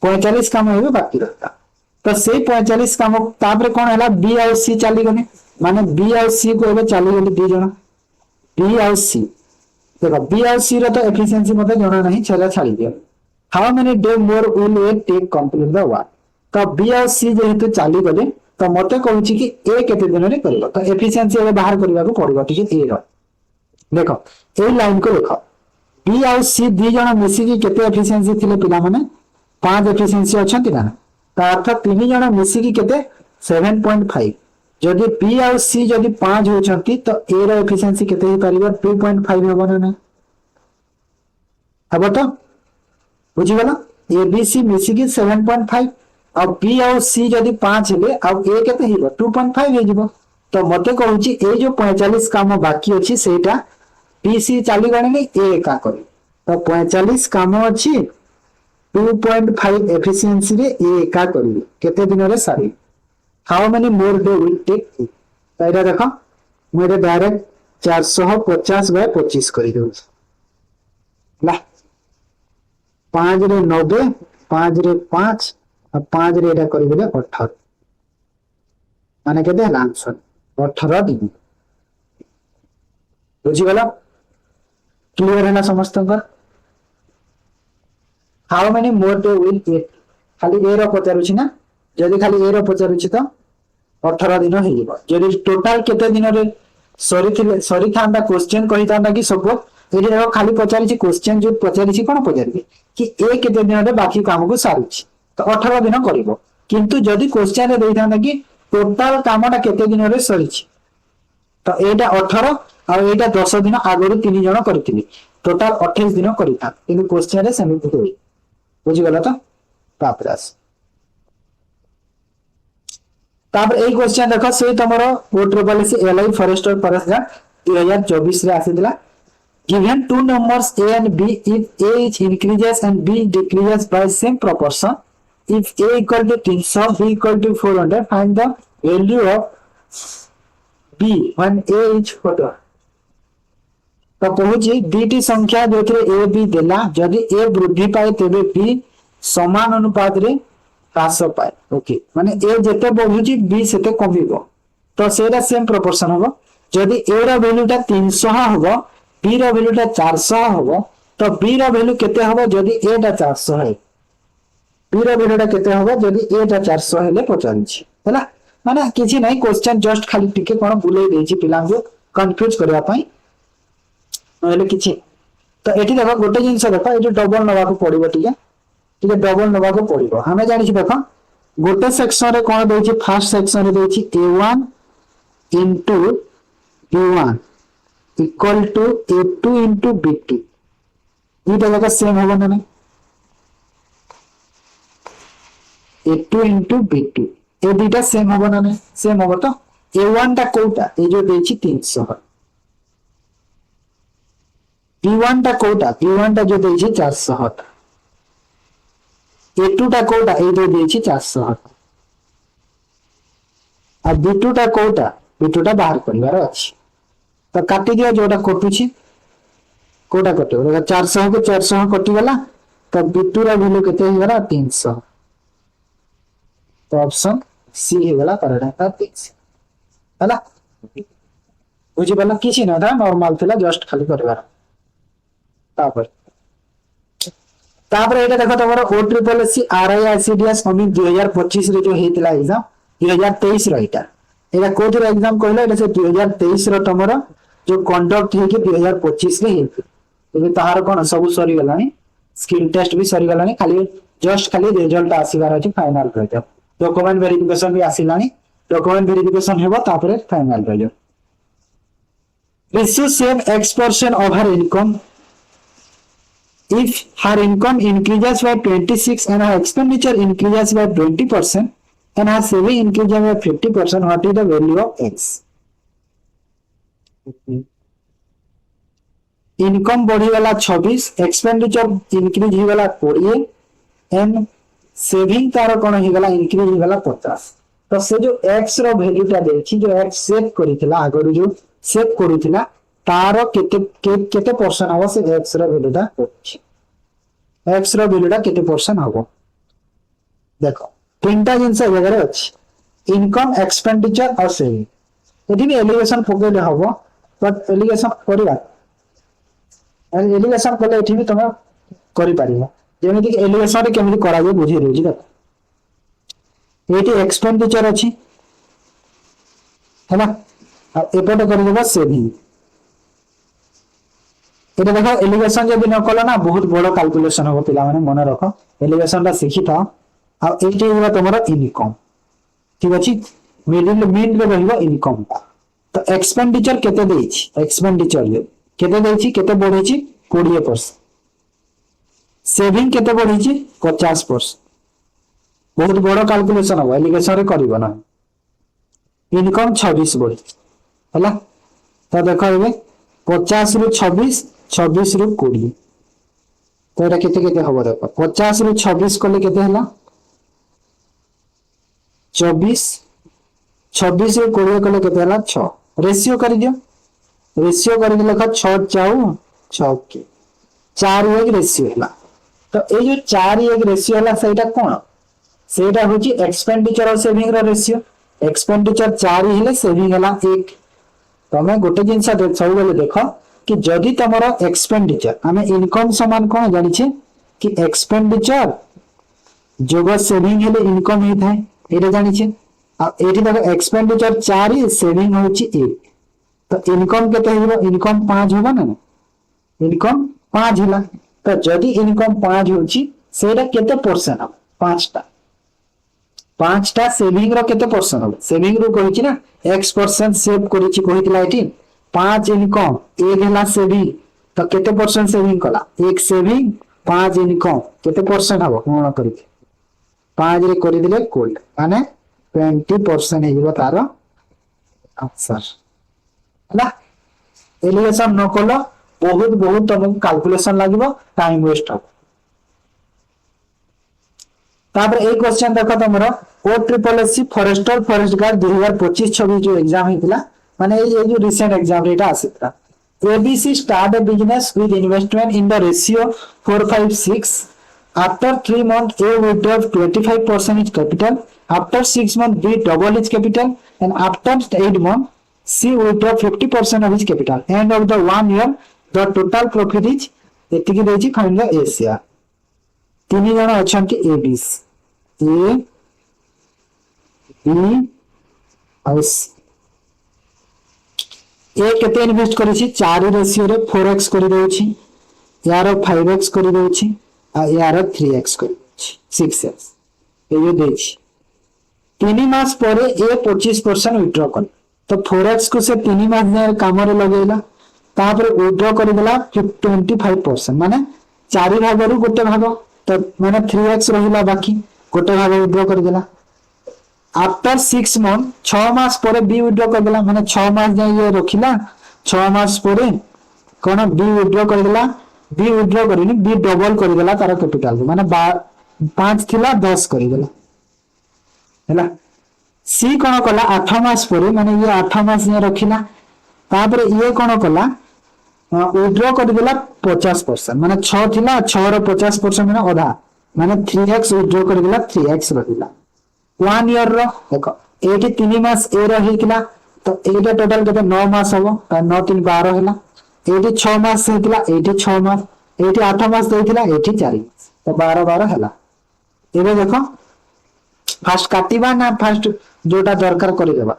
Speaker 1: 45 काम हेबे बाकी रहता तो से 45 काम तापरे कोन हला बी और सी चली गने माने बी और सी को एबे चली गले दी जण बी और सी देखो बी और सी रो तो एफिशिएंसी मते जणा नहीं छला छाड़ी दियो how many day more will it take complete the work to B और सी जेहेतु चली गले तो मते कहूची कि ए केते दिन रे करबो तो एफिशिएंसी एबे बाहर करबा को पड़बो ठीक है ए रो देखो ए लाइन को देखो बी और सी दी जण मिसी कि केते एफिशिएंसी थिले पिला माने 5 एफिशिएंसी अछंती ना तो अर्थ तीन जण मिसी कि केते 7.5 जदि बी और सी जदि 5 होचंती तो ए रो एफिशिएंसी केते ही परिबो 2.5 हेबो ना हबो तो बुझी गला ए बी सी मिसी कि 7.5 और बी और सी जदि 5 हेले और ए केते हिबो 2.5 हे जिवो तो मते कहूची ए जो 45 काम बाकी अछि सेटा बी सी चाली गणे ए का करी तो 45 काम अछि 2.5 एफिशिएंसी रे ए का करी केते दिन रे सारी how many more day will take तो एटा देखो मोरे डायरेक्ट 450/25 करी दउ ला 5 रे 90 5 रे 5 और 5 रे एटा करी देले 18 माने केते हला आंसर 18 दिन बुझी गला क्लियर है ना समस्त how many more day will it खाली ए रो पचारुछि ना जदी खाली ए रो पचारुछि तो 18 दिन हे जिवो जदी टोटल केते दिन रे सरी थांदा क्वेश्चन कहि थांदा कि सब एडी रो खाली पचारिछि क्वेश्चन जो पचारिछि कोन पचारबे कि ए केते दिन रे बाकी काम को सारुछि तो 18 दिन करिवो किंतु जदी क्वेश्चन रे देइ थांदा कि टोटल कामटा केते दिन रे सरिछि तो एटा 18 और एटा 10 दिन आगरु 3 जण करथिलि टोटल 28 दिन करिता किंतु क्वेश्चन रे समिति होई बुझि गला तो तापरास तापर ए क्वेश्चन देखो से तमरो ओ ट्रिपल सी एलआई फॉरेस्टर परसगा 2024 रे आसिदिला given two numbers a and b if a is increases and b decreases by same proportion if a equal to 300 b equal to 400 find the value of b when a is what तो कहूची दीटी संख्या जोथरे A B देला जदि ए वृद्धि पाए तेबे B समान अनुपात रे ह्रास पाए ओके माने ए जेते बढ़ुची बी सेते कमिबो तो सेरा सेम प्रोपोर्शन होबो जदि ए रा वैल्यूटा 300 होबो बी रा वैल्यूटा 400 होबो तो बी रा वैल्यू केते होबो जदि ए टा 400 है बी रा वैल्यूटा केते होबो जदि ए टा 400 हेले पचारछि हैला माने किछि नै क्वेश्चन जस्ट खाली टिके कोन बुलै देछि पिलांगो कंफ्यूज करबा पई नहले किछि तो एठी देखो गोटे जिनस देखो ये डबल नवा को पड़िबो ठीक डबल नवा को पड़िबो हमें जानि छी देखो गोटे सेक्शन रे कोन देछि फर्स्ट सेक्शन रे देछि a1 into b1 equal to a2 into b2 ये जगह सेम होगा ना a2 into b2 ए दुटा सेम होगा ना सेम होगा तो a1 टा कोटा ए जो देछि 300 b1 टा कोटा b1 टा जो देछि 400 a2 टा कोटा ए जो देछि 400 आ b2 टा कोटा b2 टा बाहर करबार अछि तो काटी दिया जोटा कटुछि कोटा कटे 400 को 400 कटि गला तो b2 रा वैल्यू केते हो गला 300 तो ऑप्शन सी हे गला करेक्ट है 300 हला बुझि बला किछि ना था नॉर्मल थिला जस्ट खाली करबार तापर तापर एटा देखो तमरो O triple S RI ICDS Amit 2025 रे जो हेतिला एग्जाम 2023 रो एटा कोथि एग्जाम कहले एटा से 2023 रो तमरो जो कंडक्ट हे कि 2025 रे हेति एबे ताहार कोन सब सरी गलानी स्किल टेस्ट भी सरी गलानी खाली जस्ट खाली रिजल्ट आसीबार अछि फाइनल रिजल्ट डॉक्यूमेंट वेरिफिकेशन भी आसिलानी डॉक्यूमेंट वेरिफिकेशन हेबो तापरे final result receive same X% of her income if her income increases by 26 and her expenditure increases by 20% and her saving increases by 50%, what is the value of X? Income बढ़ी वाला 26 expenditure increase ही वाला 20 and saving तार कोन ही वाला increase ही वाला 50 तो से जो x रो value टा देखि जो x सेट करितला आगरु जो सेट करितला तार केते परसेंट हबो से x रो वैल्यू टा x रो वैल्यू टा केते परसेंट हबो देखो तीनटा जिंस जगह अछि इनकम एक्सपेंडिचर और सेविंग यदि भी एलिगेशन पकेले हबो बट एलिगेशन करिवा एलिगेशन कले एठी भी तमे करि पारिबो जेमिति कि एलिगेशन रे केमिति करा जे बुझि रहै छी एठी एक्सपेंडिचर अछि हैना आ एपटे करि देबा सेविंग एटा देखो एलिगेशन जदि न कला ना बहुत बड़ कैलकुलेशन हो पिला माने मन रखो एलिगेशन ता सिखि था आ एठी होबा तमरो इनकम ठीक अछि मिडिल मीन रे रहबो इनकम तो एक्सपेंडिचर केते देइ छी एक्सपेंडिचर केते देइ छी केते बढ़ै छी 20% सेविंग केते बढ़ै छी 50% बहुत बड़ कैलकुलेशन हो एलिगेशन रे करबो ना इनकम 26 बढ़ी हला तो देखो एबे 50 रु 26 26 रु 20 तो एटा केते केते हबो देखो 50 रु 26 कोले केते हला 24 26 रु 20 कोले केते हला 6 रेशियो कर दियो रेशियो कर दिले का 6 चाउ 6 के 4 1 रेशियो हला तो ए जो 4 1 रेशियो हला सेटा कोन सेटा होची एक्सपेंडिचर और सेविंग रो रेशियो एक्सपेंडिचर 4 हेले सेविंग हला 1 तमे गोटे जिंस सब बेले देखो कि जदि तमरो एक्सपेंडिचर हमें इनकम समान कोन जानि छे कि एक्सपेंडिचर जोग सेविंग हेले इनकम हे थाए एटा जानि छे आ एठी देखो एक्सपेंडिचर 4 सेविंग होची 1 तो इनकम केते हेबो इनकम 5 होबा ना इनकम 5 होला तो जदि इनकम 5 होची सेटा केते परसेंट हो 5टा सेविंग रो केते परसेंट हो सेविंग रो कहि छी ना x% सेव करि छी कहितला एठी 5 इनकम 1 हला सेविंग तो केते परसेंट सेविंग कला 1 सेविंग 5 इनकम केते परसेंट हो कोन करि 5 रे करि दिले कोल्ड माने 20% हेबो तारो आंसर हला एलिगेशन न कलो बहुत बहुत तुमको कैलकुलेशन लागिबो टाइम वेस्ट हो तापर एक क्वेश्चन देखो तमरो O triple SC forester forest guard 2025 26 जो एग्जाम हितला माने ये जो रिसेंट एग्जाम रेटा आसितला ABC start a business with investment in the ratio 456 after 3 months A withdraw 25% its capital after 6 months B double its capital and after 8 months C withdraw 50% of its capital end of the 1 year the total profit is एतिकी देछि find the A share तीन जण अछंती A B A B और ए केते invest करै छी 4 ratio रे 4x करि देउ छी यार 5x कर दउछि आ यार 3x कर दउछि 6x ए जो देछि 3 मास परे ए 25% विथड्रॉ कर तो 4x को से 3 मास ने काम रे लगेला तापर विथड्रॉ कर देला 25% माने 4 भाग रु गोटे भाग तो माने 3x रहिला बाकी गोटे भाग विथड्रॉ कर देला आफ्टर 6 मंथ 6 मास परे बी विथड्रॉ कर देला माने 6 मास जाय ये रखिला 6 मास परे कोन बी विथड्रॉ कर देला बी विथड्रॉ करिनी बी डबल कर देला तार कैपिटल माने 5 थिला 10 कर देला हैला सी कोन कला 8 मास परे माने ये 8 मास ने रखिला तापर ये कोन कला विथड्रॉ कर देला 50% माने 6 थिला 6 रो 50% माने आधा माने 3x विथड्रॉ कर देला 3x रहिला 1 ईयर रो देखो एटी 3 मास ए रहिला तो एटा टोटल केते 9 मास हबो 9 3 12 हैला एटी 6 मास हेतिला एटी 6 मास एटी 8 मास देथिला एटी 4 मास तो 12 12 हैला एबे देखो फास्ट काटिबा ना फास्ट जोटा दरकार करि देबा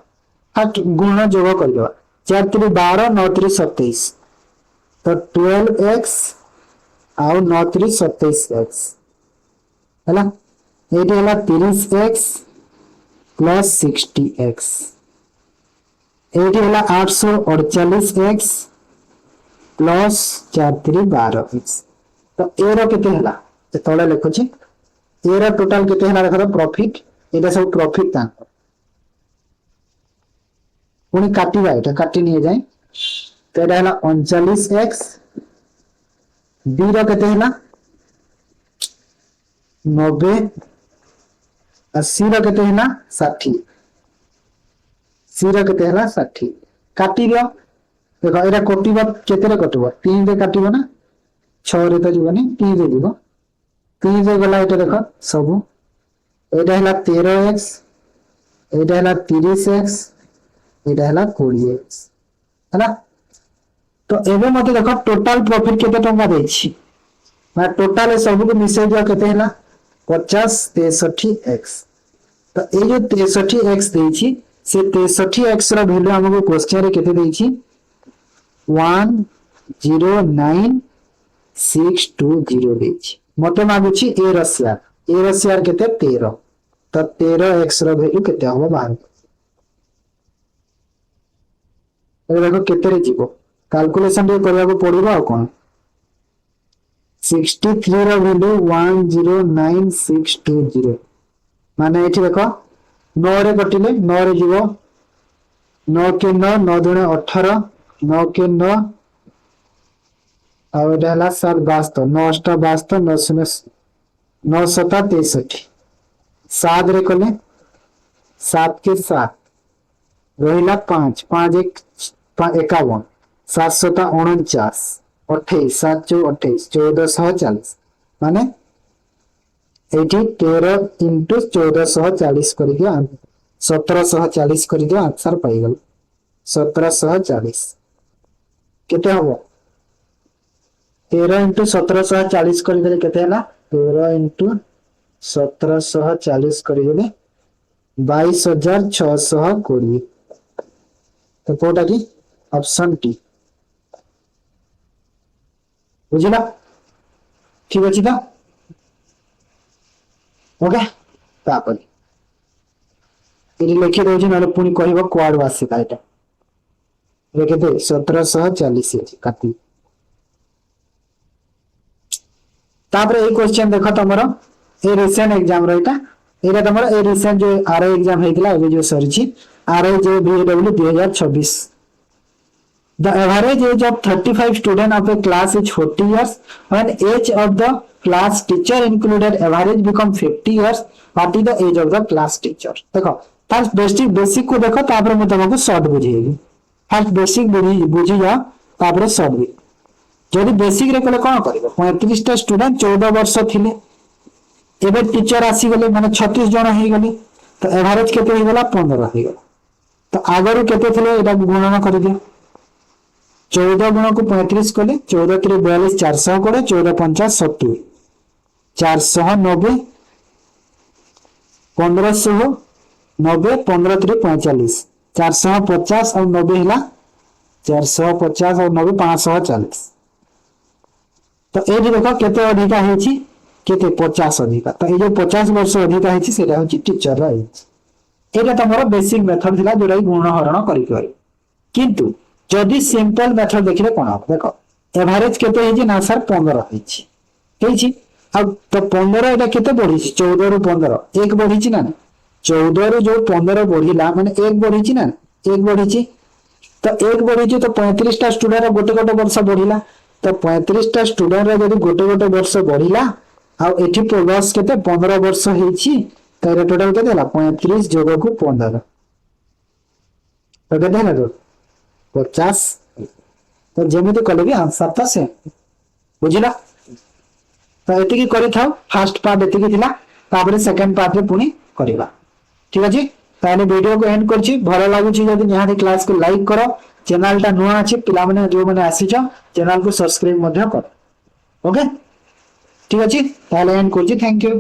Speaker 1: फास्ट गुण जोग करि देबा 4 3 12 9 3 27 तो 12x आउ 9 3 27x हैला एटी हैला 30x प्लस 60x एटी हैला 848x प्लस 4 3 12x तो एरो केते हैला ते तळे लिखुची एरो टोटल केते हैला देखो प्रॉफिट एटा सब प्रॉफिट ता पुनी काटिबा एटा काटि निये जाय तो एटा हैला 39x बी रो केते हैला 90 80 रो केते हैला 60 सी रो केते हैला 60 काटि दियो देखो एटा कटिबा केते रे कटिबो 3 रे काटिबो ना 6 रे तो जीवनी 3 रे जीवो 3 रे गला एटा देखो सब एटा हैला 13x एटा हैला 30x एटा हैला 20x हैला तो एबे मते देखो टोटल प्रॉफिट केते टंका देछि ना टोटल सब को मिसे दिया केते हैला 50 63x तो ए जो 63x देछि से 63x रो वैल्यू हमको क्वेश्चन रे केते देछि 109620 देछि मते मागुछि ए रशिया केते 13 तो 13x रो वैल्यू केते हबो बाहर ए देखो केते रे जीवो कैलकुलेशन रे करबा को पड़िबो आ कोन 63 रो वैल्यू 109620 माने एठी देखो 9 रे कटिले 9 रे जीवो 9 के 9 9 दुणे 18 9 के 9 आ एटा हला 7 22 9 8 22 9 0 9 7 63 7 रे कले 7 के 7 रहिला 5 5 1 51 7 7 49 28 7 28 1440 माने 13 into 1440 कर दियो 1740 कर दियो आंसर पाई गल 1740 केते हबो 13 into 1740 कर देले केते हला 13 into 1740 कर देले 22620 तो कोटा की ऑप्शन टी बुझिला ठीक अछि त ओके तापर इनि लिखि दोछि नले पुनी कहबो क्वाड वासी काइटा लिखि दे 1740 काटी तापर ए क्वेश्चन देखो तमरो ए रिसेंट एग्जाम रहिता एटा तमरो ए रिसेंट जो आरआई एग्जाम हेतिला ए जो सरिछि आरआई जो बीएडब्ल्यू 2026 The average age of 35 students of a class is 40 years. When age of the class teacher included average become 50 years. What is the age of the class teacher? देखो first basic को देखो तापर मैं तुमको short बुझेगी first basic बुझी जाओ तापर short भी जदि बेसिक रे कले कोन करबो 35 टा स्टूडेंट 14 वर्ष थिले एबे टीचर आसी गले माने 36 जण हे गले तो एवरेज केते हे गला 15 हे गला तो आगरु केते थिले एटा गणना कर दियो 14 गुण को 35 कले 14 3 42 400 कोड़े 14 50 70 490 1590 15 3 45 450 और 90 हिला 450 और 90 540 तो ये देखो केते अधिका है केते 50 अधिका तो ये जो 50 वर्ष अधिका है सेटा होची टीचर रा एज एटा तमरो बेसिक मेथड थिला जोरा गुण हरण करि करि किंतु जदि सिंपल मेथड देखिले कोन हो देखो एवरेज केते है ना सर 15 है अब तो 15 एटा केते बढ़ी 14 रु 15 एक बढ़ी ना 14 रु जो 15 बढ़िला माने एक बढ़ी ना एक बढ़ी तो एक बढ़ी तो 35 टा स्टूडेंट गोटे गोटे वर्ष बढ़िला तो 35 टा स्टूडेंट रे जदि गोटे गोटे वर्ष बढ़िला आ एठी प्लस केते 15 वर्ष हेछि तो एटा टोटल केते हला 35 जोग को 15 तो केते हला तो 50 तो जेमिति कले भी आंसर तो से बुझिला तो एति की करि थाओ फर्स्ट पार्ट एति की थिला तापर सेकंड पार्ट रे पुनी करबा ठीक अछि ताने वीडियो को एंड करछि भलो लागुछि जदि निहाती क्लास को लाइक करो चैनल टा नुआ अछि पिला माने जो माने आसीछ चैनल को सब्सक्राइब मध्य कर ओके ठीक अछि ताले एंड करछि थैंक यू।